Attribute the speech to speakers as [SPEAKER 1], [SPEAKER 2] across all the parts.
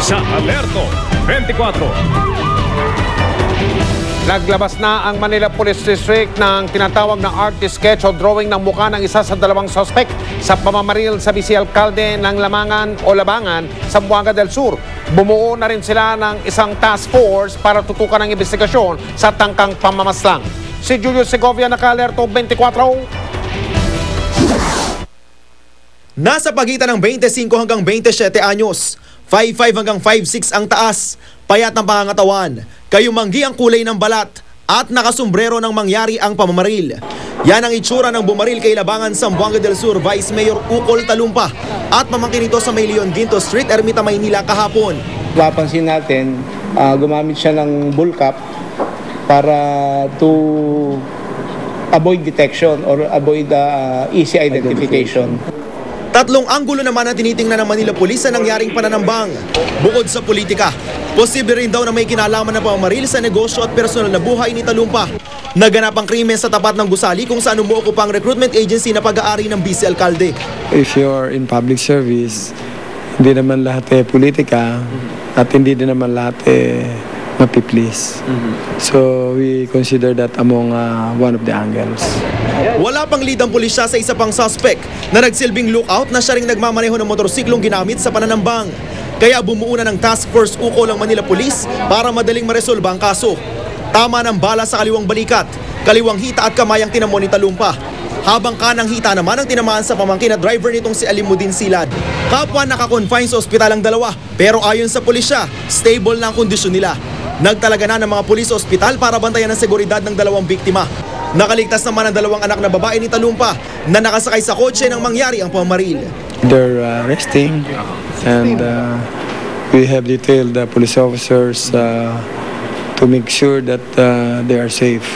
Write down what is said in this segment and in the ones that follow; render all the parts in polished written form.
[SPEAKER 1] sa Alerto 24.
[SPEAKER 2] Naglabas na ang Manila Police District ng tinatawag na artist sketch o drawing ng mukha ng isa sa dalawang suspect sa pamamaril sa vice-alkalde ng Lamangan o Labangan sa Buanga del Sur. Bumuo na rin sila ng isang task force para tutukan ang investigasyon sa tangkang pamamaslang. Si Julio Segovia, naka-alerto 24.
[SPEAKER 3] Nasa pagitan ng 25 hanggang 27 anyos, 5'5 hanggang 5'6 ang taas, payat ng pangangatawan, kayumanggi ang kulay ng balat at nakasombrero nang mangyari ang pamamaril. Yan ang itsura ng bumaril kay Labangan sa Buanga del Sur Vice Mayor Ukol Talumpa at pamangkin nito sa May Leon Ginto Street, Ermita, Maynila kahapon.
[SPEAKER 4] Mapansin natin, gumamit siya ng bullcap para to avoid detection or avoid easy identification.
[SPEAKER 3] Tatlong anggulo naman ang tinitingnan ng Manila Police sa nangyaring pananambang. Bukod sa politika, posible rin daw na may kinalaman na pamamaril sa negosyo at personal na buhay ni Talumpa. Naganap ang krimen sa tapat ng gusali kung saan umuukupa ang recruitment agency na pag-aari ng vice-alkalde.
[SPEAKER 5] If you're in public service, hindi naman lahat politika at hindi din naman lahat mapiplease. So we consider that among one of the angles.
[SPEAKER 3] Wala pang lead ang pulisya sa isa pang suspect na nagsilbing lookout na siya ring nagmamaneho ng motorsiklong ginamit sa pananambang. Kaya bumuo na ng task force Ukol ang Manila Police para madaling maresolba ang kaso. Tama ng bala sa kaliwang balikat, kaliwang hita at kamay ang tinamo ni Talumpa. Habang kanang hita naman ang tinamaan sa pamangkin at driver nitong si Alimuddin Silad. Kapwa nakakonfine sa ospital ang dalawa, pero ayon sa pulisya, stable na ang kondisyon nila. Nagtalaga na ng mga pulis sa ospital para bantayan ang seguridad ng dalawang biktima. Nakaligtas naman ang dalawang anak na babae ni Talumpa na nakasakay sa kotse nang mangyari ang pamamaril.
[SPEAKER 5] They're resting and we have detailed the police officers to make sure that they are safe.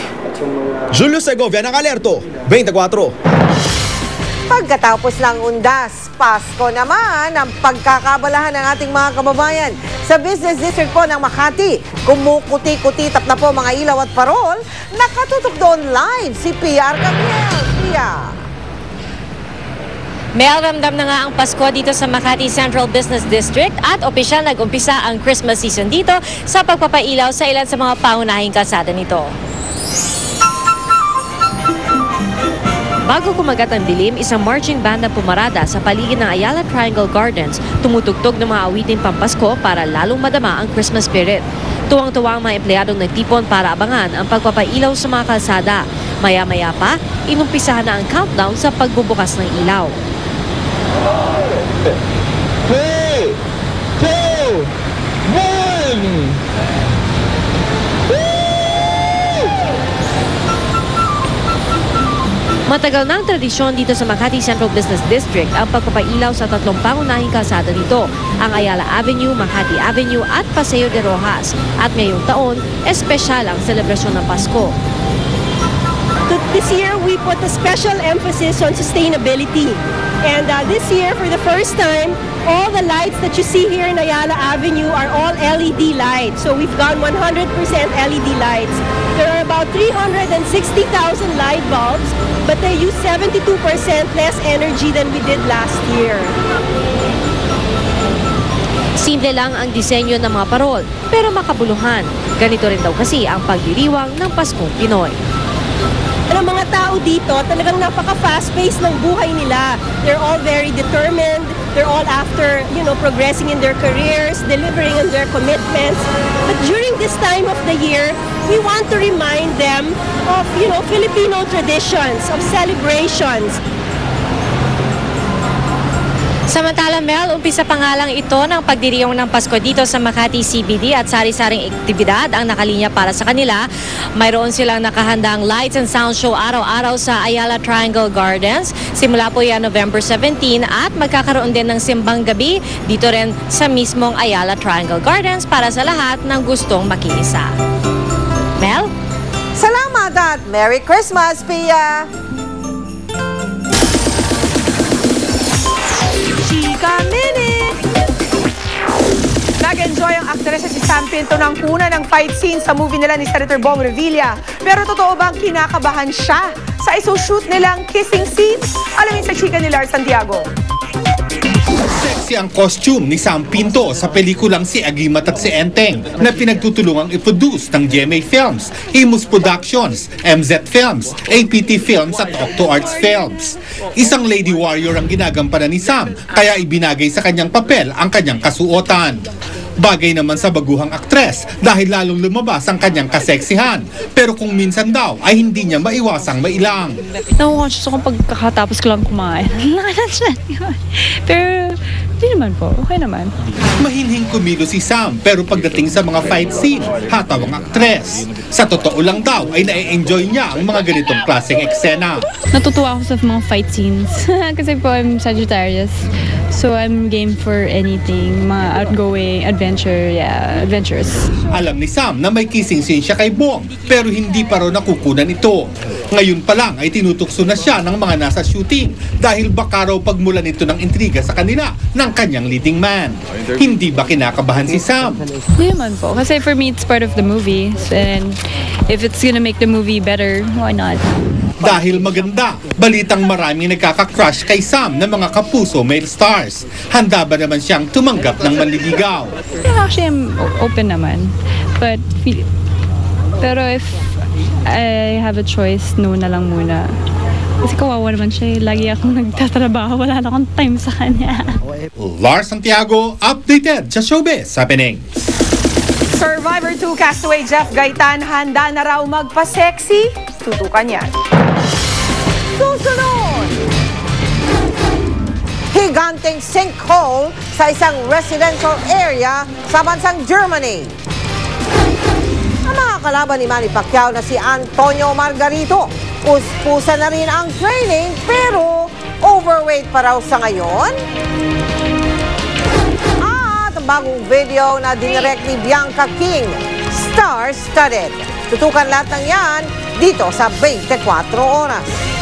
[SPEAKER 3] Julio Segovia, naka-alerto 24.
[SPEAKER 6] Pagkatapos ng undas, Pasko naman ang pagkakabalahan ng ating mga kababayan. Sa Business District po ng Makati, kumukuti-kutitap na po mga ilaw at parol, nakatutok doon live si Pia Arcamiel. Pia.
[SPEAKER 7] May ramdam na nga ang Pasko dito sa Makati Central Business District at opisyal nag-umpisa ang Christmas season dito sa pagpapailaw sa ilan sa mga pangunahing kalsada nito. Bago kumagat ang dilim, isang marching band na pumarada sa paligid ng Ayala Triangle Gardens, tumutugtog ng mga awiting pampasko para lalong madama ang Christmas spirit. Tuwang-tuwa ang mga empleyadong nagtipon para abangan ang pagpapailaw sa mga kalsada. Maya-maya pa, inumpisahan na ang countdown sa pagbubukas ng ilaw.
[SPEAKER 4] 3, 2, 1!
[SPEAKER 7] Matagal na ang tradisyon dito sa Makati Central Business District ang pagpapailaw sa tatlong pangunahing kalsada nito, ang Ayala Avenue, Makati Avenue at Paseo de Rojas. At ngayong taon, espesyal ang selebrasyon ng Pasko.
[SPEAKER 8] This year, we put a special emphasis on sustainability. And this year, for the first time, all the lights that you see here in Ayala Avenue are all LED lights. So we've gone 100% LED lights. There are about 360,000 light bulbs, but they use 72% less energy than we did last year.
[SPEAKER 7] Simple lang ang disenyo ng mga parol, pero makabuluhan. Ganito rin daw kasi ang pagdiriwang ng Paskong Pinoy.
[SPEAKER 8] Ang mga tao dito, talagang napaka-fast-paced ng buhay nila. They're all very determined. They're all after, progressing in their careers, delivering on their commitments. But during this time of the year, we want to remind them of, Filipino traditions, of celebrations.
[SPEAKER 7] Samantala, Mel, umpisa pa nga lang ito ng pagdiriwang ng Pasko dito sa Makati CBD at sari-saring aktibidad ang nakalinya para sa kanila. Mayroon silang nakahandang lights and sound show araw-araw sa Ayala Triangle Gardens. Simula po yan November 17 at magkakaroon din ng simbang gabi dito rin sa mismong Ayala Triangle Gardens para sa lahat ng gustong makiisa. Mel?
[SPEAKER 6] Salamat at Merry Christmas, Pia! Chika Minute! Nag-enjoy ang aktres si Sam Pinto ng kuna ng fight scene sa movie nila ni Senator Bong Revilla. Pero totoo bang kinakabahan siya sa isushoot nilang kissing scenes? Alamin sa chika ni Lars Santiago.
[SPEAKER 9] Sexy ang costume ni Sam Pinto sa pelikulang Si Agimat at Si Enteng na pinagtutulungang i-produce ng GMA Films, Imus Productions, MZ Films, APT Films at Octo Arts Films. Isang lady warrior ang ginagampanan ni Sam kaya ibinagay sa kanyang papel ang kanyang kasuotan. Bagay naman sa baguhang aktres dahil lalong lumabas ang kanyang kaseksihan. Pero kung minsan daw ay hindi niya maiwasang mailang.
[SPEAKER 10] Nakukonsyos ako pagkakatapos ko lang kumain. Pero hindi naman po, okay naman.
[SPEAKER 9] Mahinhing kumilo si Sam pero pagdating sa mga fight scene, hataw ang aktres. Sa totoo lang daw ay na-enjoy niya ang mga ganitong klaseng eksena.
[SPEAKER 10] Natutuwa ako sa mga fight scenes. Kasi po I'm Sagittarius. So I'm game for anything, mga outgoing, adventurous.
[SPEAKER 9] Alam ni Sam na may kissing scene siya kay Bong pero hindi pa raw nakukunan ito. Ngayon pa lang ay tinutukso na siya ng mga nasa shooting dahil baka raw pagmulan ito ng intriga sa kanila ng kanyang leading man. Hindi ba kinakabahan si Sam?
[SPEAKER 10] Hindi naman po. Kasi for me, it's part of the movie. And if it's gonna make the movie better, why not?
[SPEAKER 9] Dahil maganda, balitang maraming nagkaka-crush kay Sam na mga kapuso male stars. Handa ba naman siyang tumanggap ng manliligaw?
[SPEAKER 10] Actually, I'm open naman. Pero if I have a choice, no na lang muna. Kasi kawawa naman siya. Lagi akong nagtatrabaho. Wala na akong time sa kanya.
[SPEAKER 9] Lars Santiago, updated sa Showbiz Happening.
[SPEAKER 11] Survivor 2 castaway Jeff Gaitan handa na raw magpa-sexy. Tutukan yan.
[SPEAKER 6] Susunod! Higanteng sinkhole sa isang residential area sa bansang Germany. Ang mga kalaban ni Manny Pacquiao na si Antonio Margarito. Puspusan na rin ang training pero overweight pa raw sa ngayon. At ang bagong video na dinirect ni Bianca King, star-studded. Tutukan lahat ng yan dito sa 24 Oras.